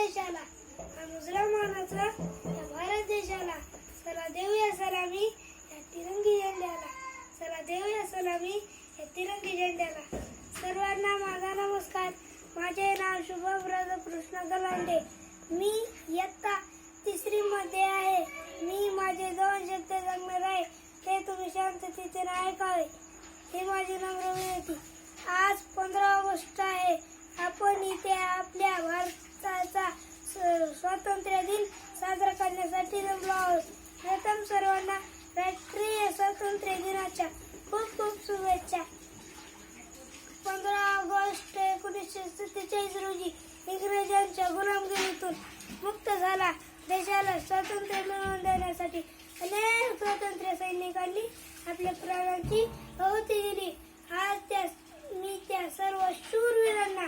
देशाला, हा मुसलमानाचा या भारत देशाला. चला देऊया सलामी या तिरंगी झेंड्याला. चला देऊया सलामी या तिरंगी झेंड्याला. सर्वांना माझा नमस्कार. माझे नाव शुभम राधाकृष्ण गलांडे. मी इयत्ता 3री मध्ये आहे. मी माझे 2 शब्द सांगणार आहे, ते तुम्ही शांततेने ऐकावे. हे माझी नम्र विनंती. आज 15 ऑगस्ट आहे. आपण इथे आपल्या भारताचा स्वातंत्र्य दिन साजरा करण्यासाठी जमलो आहोत. प्रथम सर्वांना राष्ट्रीय स्वातंत्र्य दिनाच्या खूप खूप शुभेच्छा. 15 ऑगस्ट 1947 रोजी इंग्रजांच्या गुलामगिरीतून मुक्त झाला देशाला स्वातंत्र्य मिळवून देण्यासाठी अनेक स्वातंत्र्य सैनिकांनी आपल्या प्राणांची आहुती दिली. आज मी त्या सर्व शूरवीरांना